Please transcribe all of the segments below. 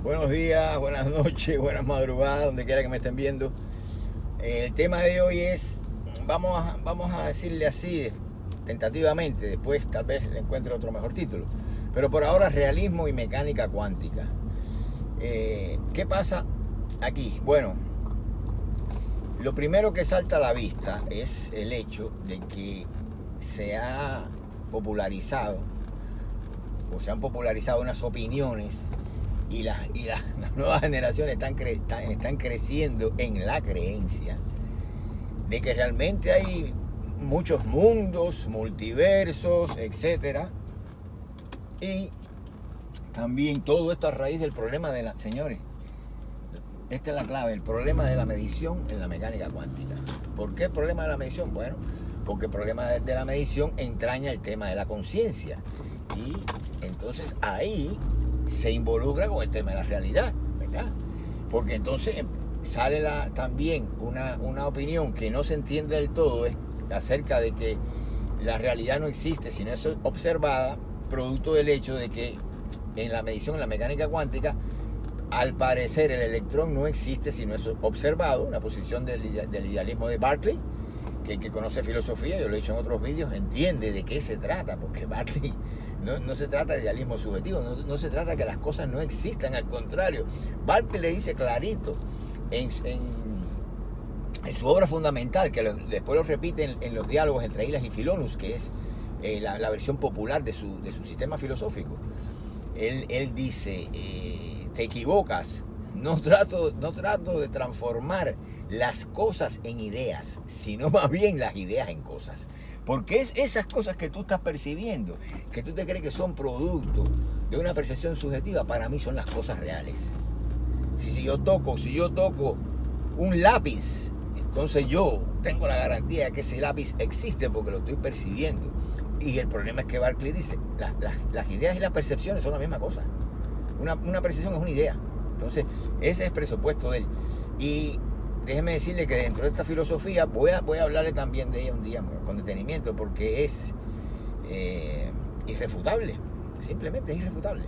Buenos días, buenas noches, buenas madrugadas, donde quiera que me estén viendo. El tema de hoy es, vamos a decirle así, tentativamente, después tal vez le encuentre otro mejor título. Pero por ahora, realismo y mecánica cuántica. ¿Qué pasa aquí? Bueno, lo primero que salta a la vista es el hecho de que se ha popularizado, o se han popularizado unas opiniones y las nuevas generaciones están creciendo en la creencia de que realmente hay muchos mundos, multiversos, etcétera. Y también todo esto a raíz del problema de señores, esta es la clave, el problema de la medición en la mecánica cuántica. ¿Por qué el problema de la medición? Bueno, porque el problema de la medición entraña el tema de la conciencia. Y entonces ahí se involucra con el tema de la realidad, ¿verdad? Porque entonces sale también una opinión que no se entiende del todo acerca de que la realidad no existe, sino es observada, producto del hecho de que en la medición, en la mecánica cuántica, al parecer el electrón no existe, sino es observado, la posición del idealismo de Berkeley, que el que conoce filosofía, yo lo he dicho en otros vídeos, entiende de qué se trata, porque Berkeley no se trata de idealismo subjetivo, no se trata de que las cosas no existan, al contrario. Berkeley le dice clarito en su obra fundamental, que después lo repite en los diálogos entre Hillas y Philonous, que es la versión popular de su sistema filosófico. Él dice, te equivocas, no trato de transformar las cosas en ideas, sino más bien las ideas en cosas. Porque es esas cosas que tú estás percibiendo, que tú te crees que son producto de una percepción subjetiva, para mí son las cosas reales. Si yo toco un lápiz, entonces yo tengo la garantía de que ese lápiz existe porque lo estoy percibiendo. Y el problema es que Berkeley dice, las ideas y las percepciones son la misma cosa. Una percepción es una idea. Entonces, ese es el presupuesto de él. Y déjeme decirle que dentro de esta filosofía voy a hablarle también de ella un día con detenimiento, porque es irrefutable. Simplemente es irrefutable.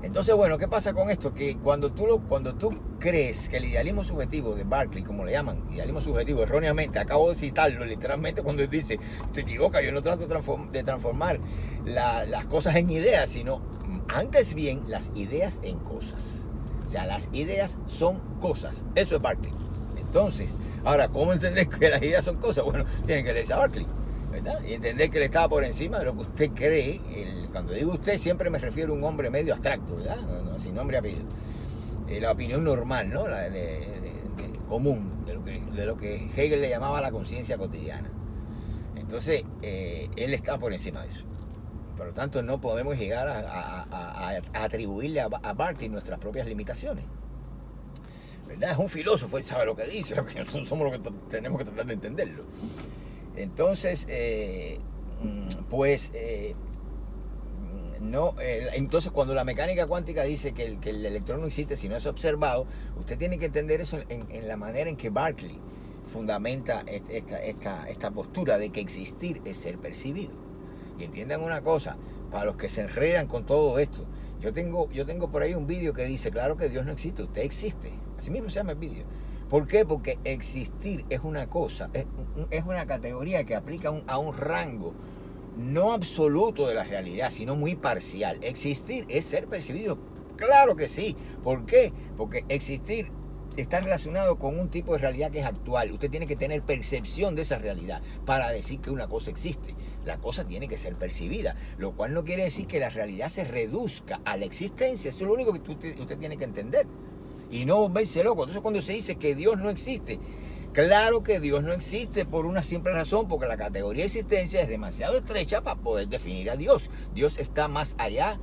Entonces, bueno, ¿qué pasa con esto? Que cuando tú crees que el idealismo subjetivo de Berkeley, como le llaman, idealismo subjetivo, erróneamente, acabo de citarlo literalmente cuando él dice, te equivocas, yo no trato de transformar las cosas en ideas, sino antes bien las ideas en cosas. O sea, las ideas son cosas. Eso es Berkeley. Entonces, ahora, ¿cómo entender que las ideas son cosas? Bueno, tienen que leerse a Berkeley, ¿verdad? Y entender que él estaba por encima de lo que usted cree. Cuando digo usted, siempre me refiero a un hombre medio abstracto, ¿verdad? No, sin nombre y apellido. La opinión normal, ¿no? La común, de lo que Hegel le llamaba la conciencia cotidiana. Entonces, él está por encima de eso. Por lo tanto, no podemos llegar a atribuirle a Berkeley nuestras propias limitaciones, ¿verdad? Es un filósofo, él sabe lo que dice, lo que nosotros somos los que tenemos que tratar de entenderlo. Entonces, entonces cuando la mecánica cuántica dice que el electrón no existe si no es observado, usted tiene que entender eso en la manera en que Berkeley fundamenta esta postura de que existir es ser percibido. Y entiendan una cosa, para los que se enredan con todo esto, yo tengo por ahí un vídeo que dice, claro que Dios no existe, usted existe. Así mismo se llama el vídeo. ¿Por qué? Porque existir es una cosa, es una categoría que aplica a un rango no absoluto de la realidad, sino muy parcial. Existir es ser percibido. Claro que sí. ¿Por qué? Porque existir está relacionado con un tipo de realidad que es actual. Usted tiene que tener percepción de esa realidad para decir que una cosa existe. La cosa tiene que ser percibida, lo cual no quiere decir que la realidad se reduzca a la existencia. Eso es lo único que usted tiene que entender. Y no verse loco. Entonces, cuando se dice que Dios no existe, claro que Dios no existe por una simple razón, porque la categoría de existencia es demasiado estrecha para poder definir a Dios. Dios está más allá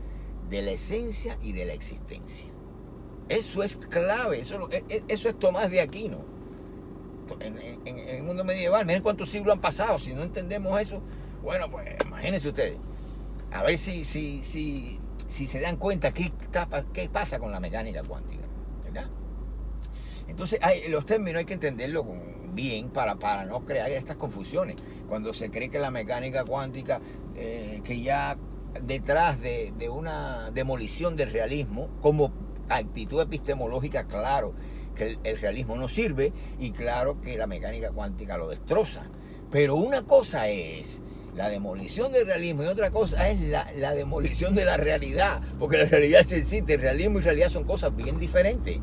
de la esencia y de la existencia. Eso es clave, eso es Tomás de Aquino. En el mundo medieval, miren cuántos siglos han pasado. Si no entendemos eso, bueno, pues imagínense ustedes. A ver si se dan cuenta qué pasa con la mecánica cuántica, ¿verdad? Entonces, los términos hay que entenderlos bien para no crear estas confusiones. Cuando se cree que la mecánica cuántica, que ya detrás de una demolición del realismo, como actitud epistemológica, claro que el realismo no sirve y claro que la mecánica cuántica lo destroza. Pero una cosa es la demolición del realismo y otra cosa es la demolición de la realidad, porque la realidad sí existe. El realismo y realidad son cosas bien diferentes.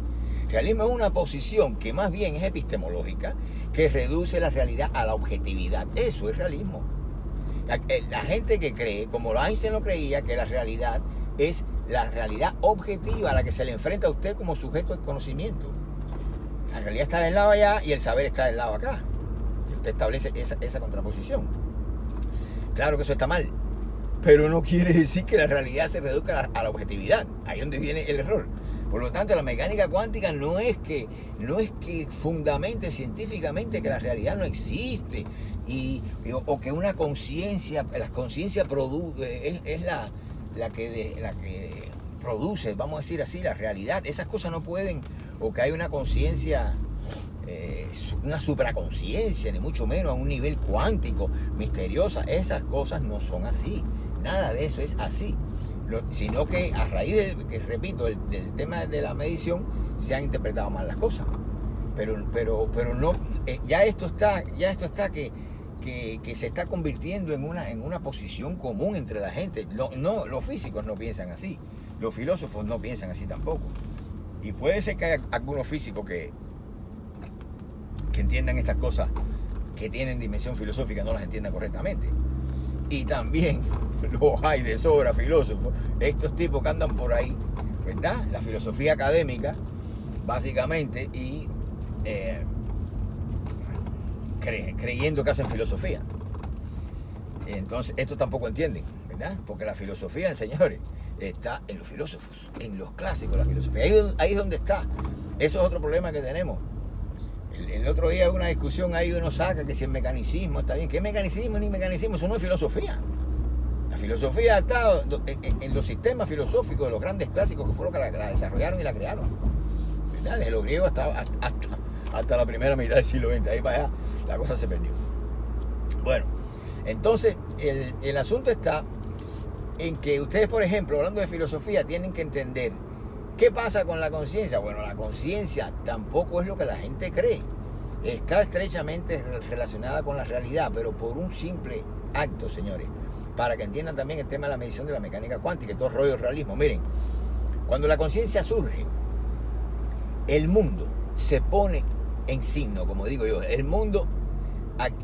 Realismo es una posición que más bien es epistemológica, que reduce la realidad a la objetividad. Eso es realismo. La gente que cree, como Einstein lo creía, que la realidad es la realidad objetiva a la que se le enfrenta a usted como sujeto del conocimiento. La realidad está del lado allá y el saber está del lado acá. Y usted establece esa contraposición. Claro que eso está mal, pero no quiere decir que la realidad se reduzca a la objetividad. Ahí es donde viene el error. Por lo tanto, la mecánica cuántica no es que fundamente científicamente que la realidad no existe o que una conciencia, la conciencia es la que produce, vamos a decir así, la realidad. Esas cosas no pueden, o que hay una conciencia, una supraconciencia, ni mucho menos a un nivel cuántico, misteriosa. Esas cosas no son así. Nada de eso es así. Sino que a raíz del tema de la medición se han interpretado mal las cosas. Pero no, ya esto está que se está convirtiendo en una posición común entre la gente. No, los físicos no piensan así, los filósofos no piensan así tampoco. Y puede ser que haya algunos físicos que entiendan estas cosas que tienen dimensión filosófica, no las entiendan correctamente. Y también los hay de sobra filósofos, estos tipos que andan por ahí, ¿verdad? La filosofía académica, básicamente, y creyendo que hacen filosofía. Entonces, esto tampoco entienden, ¿verdad? Porque la filosofía, señores, está en los filósofos, en los clásicos, la filosofía. Ahí es donde está. Eso es otro problema que tenemos. El otro día hubo una discusión ahí, uno saca que si el mecanicismo está bien. ¿Qué mecanicismo ni mecanicismo? Eso no es filosofía. La filosofía ha estado en los sistemas filosóficos de los grandes clásicos que fueron los que la desarrollaron y la crearon, ¿verdad? Desde los griegos hasta la primera mitad del siglo XX. Ahí para allá la cosa se perdió. Bueno, entonces el asunto está en que ustedes, por ejemplo, hablando de filosofía, tienen que entender ¿qué pasa con la conciencia? Bueno, la conciencia tampoco es lo que la gente cree. Está estrechamente relacionada con la realidad, pero por un simple acto, señores. Para que entiendan también el tema de la medición de la mecánica cuántica y todo el rollo del realismo. Miren, cuando la conciencia surge, el mundo se pone en signo, como digo yo. El mundo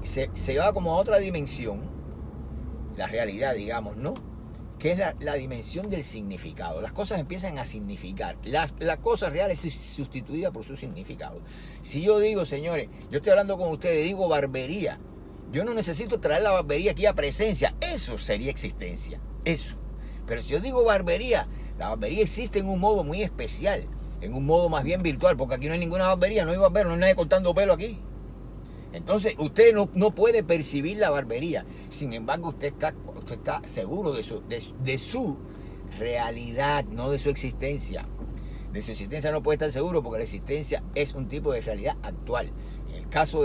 se va como a otra dimensión, la realidad, digamos, ¿no? Que es la dimensión del significado. Las cosas empiezan a significar. La cosa real es sustituida por su significado. Si yo digo, señores, yo estoy hablando con ustedes, digo barbería, yo no necesito traer la barbería aquí a presencia. Eso sería existencia. Eso. Pero si yo digo barbería, la barbería existe en un modo muy especial, en un modo más bien virtual, porque aquí no hay ninguna barbería, no hay barbero, no hay nadie cortando pelo aquí. Entonces usted no puede percibir la barbería. Sin embargo, usted está seguro de su realidad, no de su existencia. De su existencia no puede estar seguro porque la existencia es un tipo de realidad actual. En el caso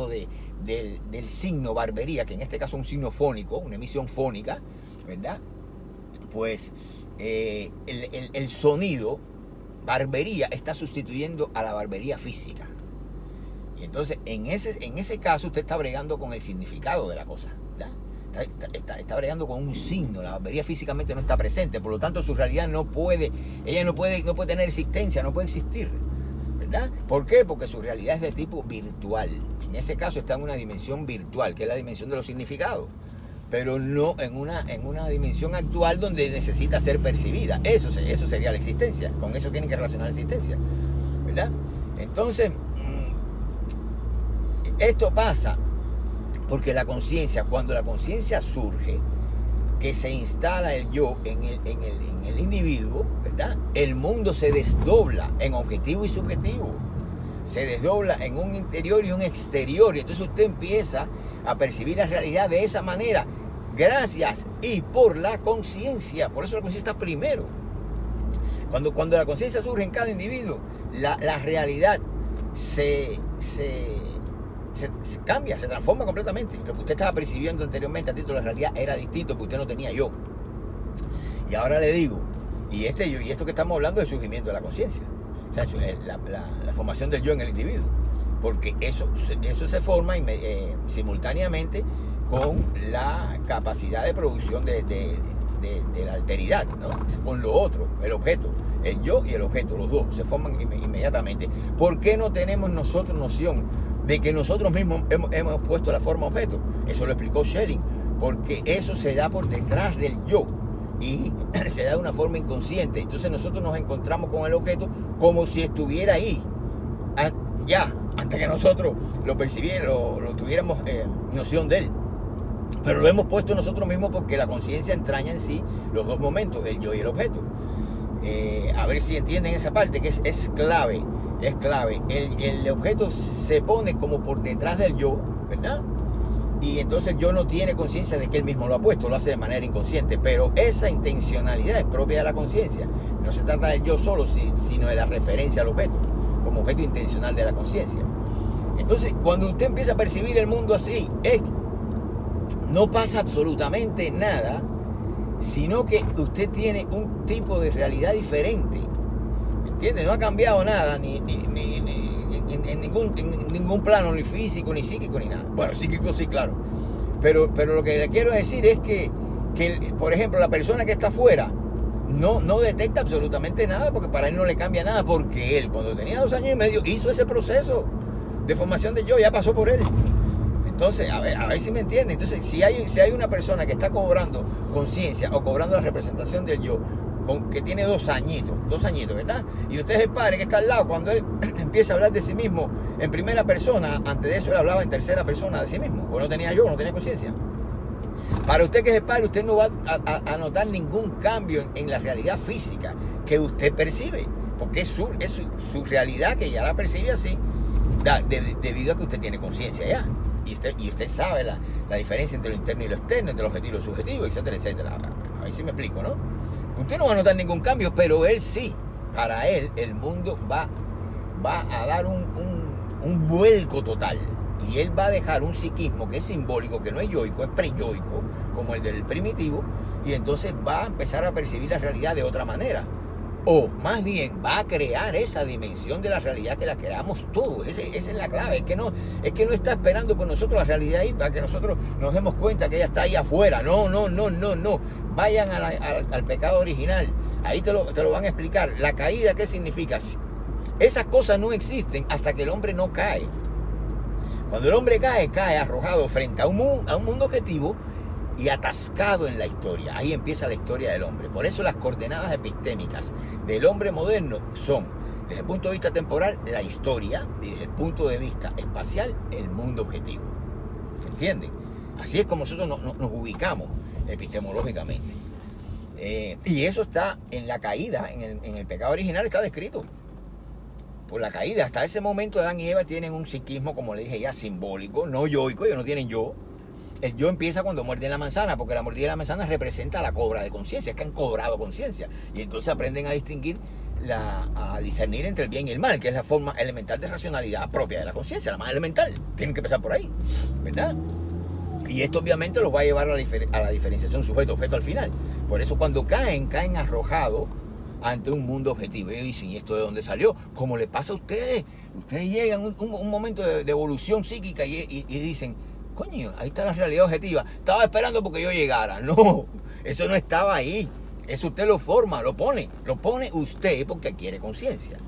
del signo barbería, que en este caso es un signo fónico, una emisión fónica, ¿verdad? Pues el sonido barbería está sustituyendo a la barbería física. Y entonces, en ese caso, usted está bregando con el significado de la cosa, ¿verdad? Está bregando con un signo. La barbería físicamente no está presente, por lo tanto, su realidad no puede tener existencia, no puede existir, ¿verdad? ¿Por qué? Porque su realidad es de tipo virtual. En ese caso, está en una dimensión virtual, que es la dimensión de los significados, pero no en una dimensión actual donde necesita ser percibida. Eso sería la existencia. Con eso tienen que relacionar la existencia, ¿verdad? Entonces, esto pasa porque cuando la conciencia surge, que se instala el yo en el individuo, ¿verdad? El mundo se desdobla en objetivo y subjetivo. Se desdobla en un interior y un exterior. Y entonces usted empieza a percibir la realidad de esa manera, gracias y por la conciencia. Por eso la conciencia está primero. Cuando la conciencia surge en cada individuo, la realidad se cambia, se transforma completamente. Lo que usted estaba percibiendo anteriormente a título de la realidad era distinto porque usted no tenía yo. Y ahora le digo, Y esto que estamos hablando es el surgimiento de la conciencia. O sea, la formación del yo en el individuo. Porque eso se forma simultáneamente con la capacidad de producción de la alteridad, ¿no? Con lo otro, el objeto, el yo y el objeto, los dos se forman inmediatamente. ¿Por qué no tenemos nosotros noción de que nosotros mismos hemos puesto la forma objeto? Eso lo explicó Schelling, porque eso se da por detrás del yo y se da de una forma inconsciente. Entonces nosotros nos encontramos con el objeto como si estuviera ahí, ya, antes que nosotros lo percibiéramos, lo tuviéramos noción de él. Pero lo hemos puesto nosotros mismos porque la conciencia entraña en sí los dos momentos, el yo y el objeto. A ver si entienden esa parte, que es clave. Es clave. El objeto se pone como por detrás del yo, ¿verdad? Y entonces el yo no tiene conciencia de que él mismo lo ha puesto, lo hace de manera inconsciente. Pero esa intencionalidad es propia de la conciencia. No se trata del yo solo, sino de la referencia al objeto, como objeto intencional de la conciencia. Entonces, cuando usted empieza a percibir el mundo así, no pasa absolutamente nada, sino que usted tiene un tipo de realidad diferente. ¿Me entiende? No ha cambiado nada, ni en ningún plano, ni físico, ni psíquico, ni nada. Bueno, psíquico sí, claro. Pero lo que le quiero decir es que por ejemplo, la persona que está afuera no detecta absolutamente nada, porque para él no le cambia nada, porque él, cuando tenía 2 años y medio, hizo ese proceso de formación de yo, ya pasó por él. Entonces, a ver si me entiende. Entonces, si hay una persona que está cobrando conciencia o cobrando la representación del yo, que tiene 2 añitos, ¿verdad? Y usted es el padre que está al lado, cuando él empieza a hablar de sí mismo en primera persona, antes de eso él hablaba en tercera persona de sí mismo, porque no tenía yo, no tenía conciencia. Para usted que es el padre, usted no va a notar ningún cambio en la realidad física que usted percibe, porque es su realidad que ya la percibe así, debido a que usted tiene conciencia ya. Y usted sabe la diferencia entre lo interno y lo externo, entre lo objetivo y lo subjetivo, etcétera, etcétera. A ver si me explico, ¿no? Usted no va a notar ningún cambio, pero él sí. Para él, el mundo va a dar un vuelco total. Y él va a dejar un psiquismo que es simbólico, que no es yoico, es preyoico, como el del primitivo, y entonces va a empezar a percibir la realidad de otra manera. O más bien va a crear esa dimensión de la realidad que la creamos todos. Esa es la clave. Es que no está esperando por nosotros la realidad ahí para que nosotros nos demos cuenta que ella está ahí afuera. No. Vayan al pecado original. Ahí te lo van a explicar. La caída, ¿qué significa? Esas cosas no existen hasta que el hombre no cae. Cuando el hombre cae arrojado frente a un mundo objetivo y atascado en la historia. Ahí empieza la historia del hombre. Por eso las coordenadas epistémicas del hombre moderno son, desde el punto de vista temporal, la historia, y desde el punto de vista espacial, el mundo objetivo. ¿Entienden? Así es como nosotros nos ubicamos epistemológicamente. Y eso está en la caída, en el pecado original está descrito. Por la caída, hasta ese momento Adán y Eva tienen un psiquismo, como le dije ya, simbólico, no yoico, ellos no tienen yo. El yo empieza cuando muerden la manzana, porque la mordida de la manzana representa la cobra de conciencia, es que han cobrado conciencia. Y entonces aprenden a distinguir, a discernir entre el bien y el mal, que es la forma elemental de racionalidad propia de la conciencia, la más elemental. Tienen que empezar por ahí, ¿verdad? Y esto obviamente los va a llevar a la diferenciación sujeto-objeto al final. Por eso cuando caen arrojados ante un mundo objetivo. Ellos dicen, ¿y esto de dónde salió? Como le pasa a ustedes. Ustedes llegan a un momento de evolución psíquica y dicen, coño, ahí está la realidad objetiva. Estaba esperando porque yo llegara. No, eso no estaba ahí. Eso usted lo forma, lo pone usted porque quiere conciencia.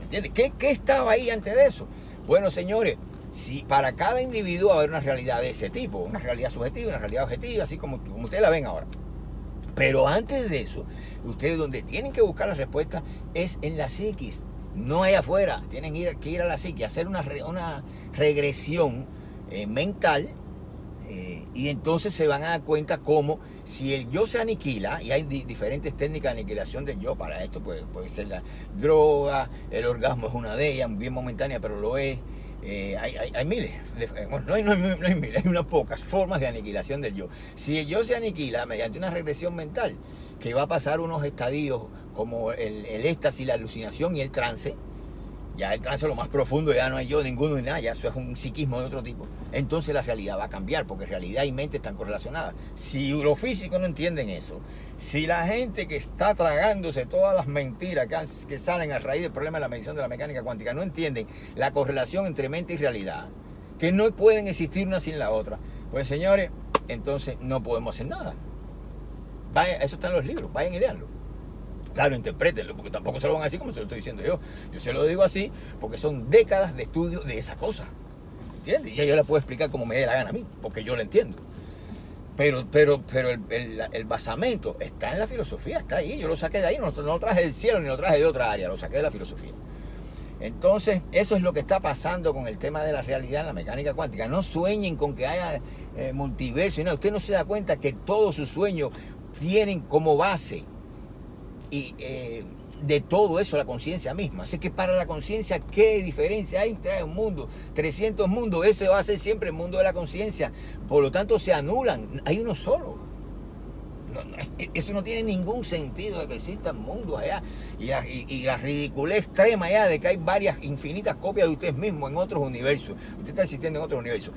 ¿Entiende? ¿Qué estaba ahí antes de eso? Bueno, señores, si para cada individuo va a haber una realidad de ese tipo, una realidad subjetiva, una realidad objetiva, así como ustedes la ven ahora. Pero antes de eso, ustedes donde tienen que buscar la respuesta es en la psiquis, no allá afuera. Tienen que ir a la psiquis, hacer una regresión mental, y entonces se van a dar cuenta cómo si el yo se aniquila, y hay diferentes técnicas de aniquilación del yo para esto, puede ser la droga, el orgasmo es una de ellas, bien momentánea, pero lo es. Hay miles, bueno, no hay miles, hay unas pocas formas de aniquilación del yo. Si el yo se aniquila mediante una regresión mental, que va a pasar unos estadios como el éxtasis, la alucinación y el trance, ya el trance lo más profundo, ya no hay yo, ninguno ni nada, ya eso es un psiquismo de otro tipo. Entonces la realidad va a cambiar, porque realidad y mente están correlacionadas. Si los físicos no entienden eso, si la gente que está tragándose todas las mentiras que salen a raíz del problema de la medición de la mecánica cuántica no entienden la correlación entre mente y realidad, que no pueden existir una sin la otra, pues señores, entonces no podemos hacer nada. Vaya, eso está en los libros, vayan y leanlo. Claro, interprétenlo, porque tampoco se lo van a decir como se lo estoy diciendo yo. Yo se lo digo así porque son décadas de estudio de esa cosa. ¿Entiendes? Y yo la puedo explicar como me dé la gana a mí, porque yo lo entiendo. Pero el basamento está en la filosofía, está ahí. Yo lo saqué de ahí, no lo traje del cielo ni lo traje de otra área, lo saqué de la filosofía. Entonces, eso es lo que está pasando con el tema de la realidad en la mecánica cuántica. No sueñen con que haya multiverso y nada. Usted no se da cuenta que todos sus sueños tienen como base y de todo eso la conciencia misma. Así que para la conciencia, ¿qué diferencia hay entre un mundo, 300 mundos? Ese va a ser siempre el mundo de la conciencia. Por lo tanto, se anulan. Hay uno solo. Eso no tiene ningún sentido de que existan mundos allá. Y la ridiculez extrema allá de que hay varias infinitas copias de usted mismo en otros universos. Usted está existiendo en otros universos.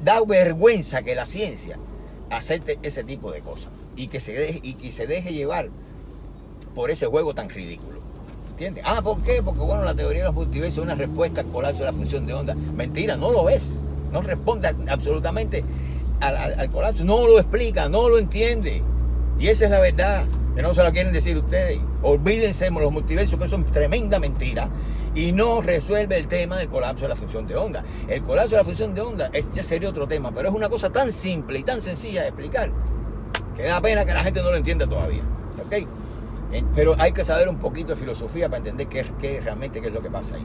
Da vergüenza que la ciencia acepte ese tipo de cosas. Y que se deje llevar por ese juego tan ridículo. ¿Entiendes? ¿Por qué? Porque bueno, la teoría de los multiversos es una respuesta al colapso de la función de onda. Mentira, no lo es. No responde absolutamente al colapso. No lo explica, no lo entiende. Y esa es la verdad, que no se la quieren decir ustedes. Olvídense de los multiversos, que son tremenda mentira. Y no resuelve el tema del colapso de la función de onda. El colapso de la función de onda ya sería otro tema, pero es una cosa tan simple y tan sencilla de explicar que da pena que la gente no lo entienda todavía. ¿Ok? Pero hay que saber un poquito de filosofía para entender realmente qué es lo que pasa ahí.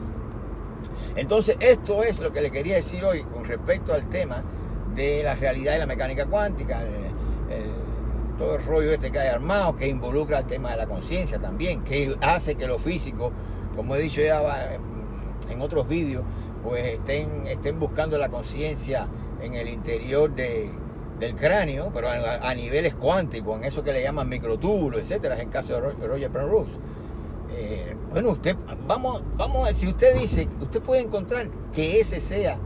Entonces, esto es lo que le quería decir hoy con respecto al tema de la realidad y la mecánica cuántica, todo el rollo este que hay armado, que involucra el tema de la conciencia también, que hace que los físicos, como he dicho ya en otros vídeos, pues estén buscando la conciencia en el interior del cráneo, pero a niveles cuánticos, en eso que le llaman microtúbulos, etcétera, es el caso de Roger Penrose. Bueno, vamos a decir, usted dice, usted puede encontrar que ese sea,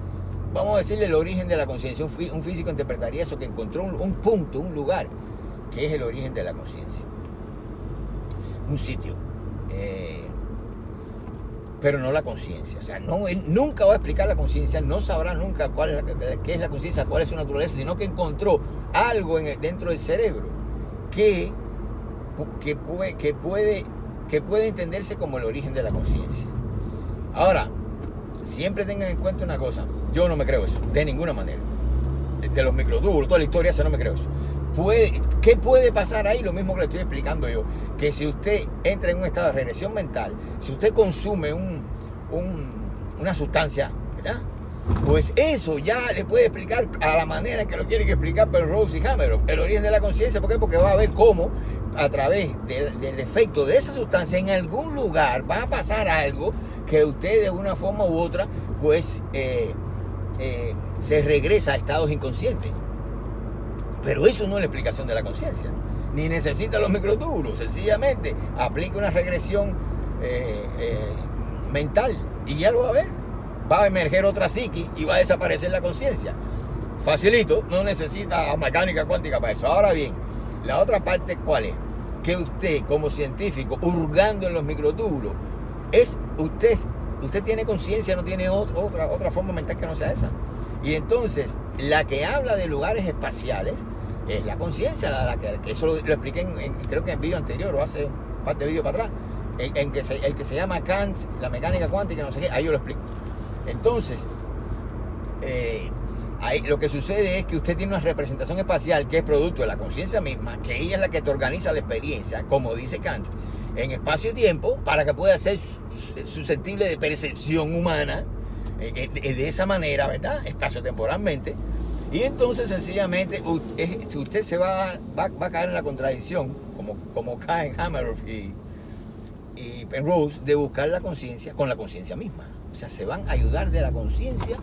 vamos a decirle, el origen de la conciencia. Un físico interpretaría eso, que encontró un punto, un lugar, que es el origen de la conciencia. Un sitio. Pero no la conciencia. O sea, él nunca va a explicar la conciencia, no sabrá nunca qué es la conciencia, cuál es su naturaleza, sino que encontró algo dentro del cerebro que puede entenderse como el origen de la conciencia. Ahora, siempre tengan en cuenta una cosa, yo no me creo eso, de ninguna manera. De los microtúbulos, toda la historia, eso no me creo eso. ¿Qué puede pasar ahí? Lo mismo que le estoy explicando yo, que si usted entra en un estado de regresión mental, si usted consume una sustancia, ¿verdad? Pues eso ya le puede explicar a la manera en que lo quieren explicar Penrose y Hameroff, el origen de la conciencia. ¿Por qué? Porque va a ver cómo a través del efecto de esa sustancia en algún lugar va a pasar algo que usted de una forma u otra pues se regresa a estados inconscientes. Pero eso no es la explicación de la conciencia, ni necesita los microtúbulos. Sencillamente aplica una regresión mental y ya lo va a ver. Va a emerger otra psiqui y va a desaparecer la conciencia. Facilito, no necesita mecánica cuántica para eso. Ahora bien, la otra parte, ¿cuál es? Que usted, como científico, hurgando en los microtúbulos, usted tiene conciencia, no tiene otra forma mental que no sea esa. Y entonces, la que habla de lugares espaciales es la conciencia, que eso lo expliqué creo que en el video anterior o hace un par de vídeos para atrás, el que se llama Kant, la mecánica cuántica, no sé qué, ahí yo lo explico. Entonces, ahí lo que sucede es que usted tiene una representación espacial que es producto de la conciencia misma, que ella es la que te organiza la experiencia, como dice Kant, en espacio y tiempo, para que pueda ser susceptible de percepción humana, de esa manera, ¿verdad? Espacio-temporalmente. Y entonces, sencillamente, usted se va a caer en la contradicción, como caen Hameroff y Penrose, de buscar la conciencia con la conciencia misma. O sea, se van a ayudar de la conciencia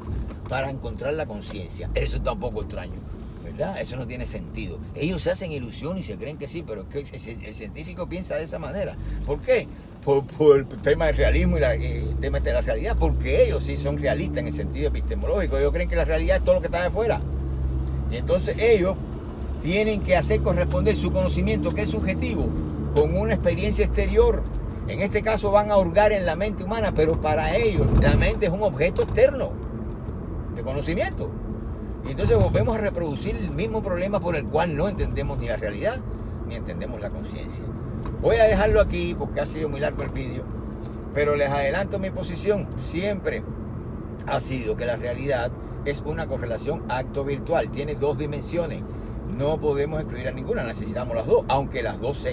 para encontrar la conciencia. Eso está un poco extraño, ¿verdad? Eso no tiene sentido. Ellos se hacen ilusión y se creen que sí, pero es que el científico piensa de esa manera. ¿Por qué? por el tema del realismo y el tema de la realidad, porque ellos sí son realistas en el sentido epistemológico. Ellos creen que la realidad es todo lo que está de afuera. Y entonces ellos tienen que hacer corresponder su conocimiento, que es subjetivo, con una experiencia exterior. En este caso van a hurgar en la mente humana, pero para ellos la mente es un objeto externo de conocimiento. Y entonces volvemos a reproducir el mismo problema por el cual no entendemos ni la realidad, ni entendemos la conciencia. Voy a dejarlo aquí porque ha sido muy largo el vídeo, pero les adelanto mi posición. Siempre ha sido que la realidad es una correlación acto-virtual, tiene dos dimensiones. No podemos excluir a ninguna, necesitamos las dos, aunque las dos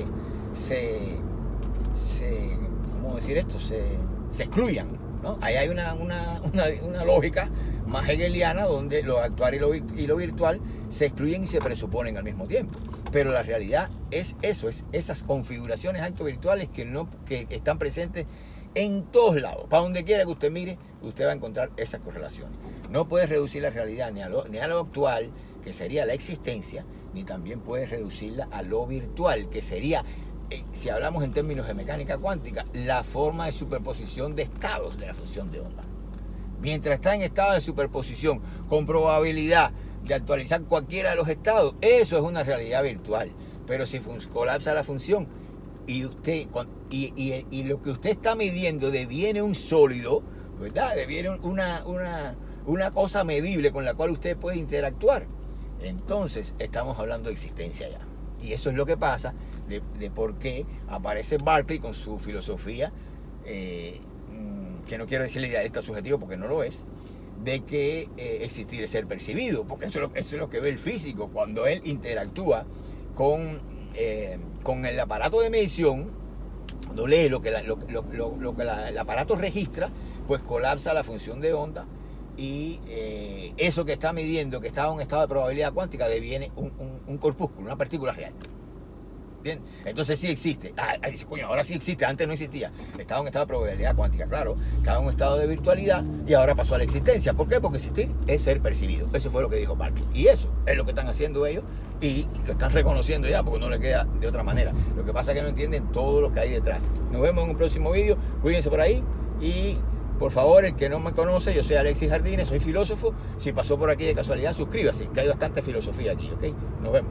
¿cómo decir esto? Se excluyan, ¿no? Ahí hay una lógica más hegeliana donde lo actual y lo virtual se excluyen y se presuponen al mismo tiempo. Pero la realidad es eso, es esas configuraciones acto-virtuales que están presentes en todos lados. Para donde quiera que usted mire, usted va a encontrar esas correlaciones. No puede reducir la realidad ni a lo actual, que sería la existencia, ni también puede reducirla a lo virtual, que sería, si hablamos en términos de mecánica cuántica, la forma de superposición de estados de la función de onda. Mientras está en estado de superposición, con probabilidad de actualizar cualquiera de los estados, eso es una realidad virtual. Pero si colapsa la función y lo que usted está midiendo deviene un sólido, ¿verdad? Deviene una cosa medible con la cual usted puede interactuar, entonces estamos hablando de existencia ya. Y eso es lo que pasa de por qué aparece Berkeley con su filosofía, que no quiero decirle idealista subjetivo porque no lo es, de que existir es ser percibido, porque eso es lo que ve el físico cuando él interactúa con el aparato de medición. Cuando lee lo que el aparato registra, pues colapsa la función de onda y eso que está midiendo, que está en un estado de probabilidad cuántica, deviene un corpúsculo, una partícula real. Bien, entonces sí existe. Dice, coño, ahora sí existe, antes no existía. Estaba en un estado de probabilidad cuántica, claro. Estaba en un estado de virtualidad y ahora pasó a la existencia. ¿Por qué? Porque existir es ser percibido. Eso fue lo que dijo Berkeley. Y eso es lo que están haciendo ellos y lo están reconociendo ya porque no le queda de otra manera. Lo que pasa es que no entienden todo lo que hay detrás. Nos vemos en un próximo vídeo. Cuídense por ahí y por favor, el que no me conoce, yo soy Alexis Jardines, soy filósofo. Si pasó por aquí de casualidad, suscríbase, que hay bastante filosofía aquí, ¿ok? Nos vemos.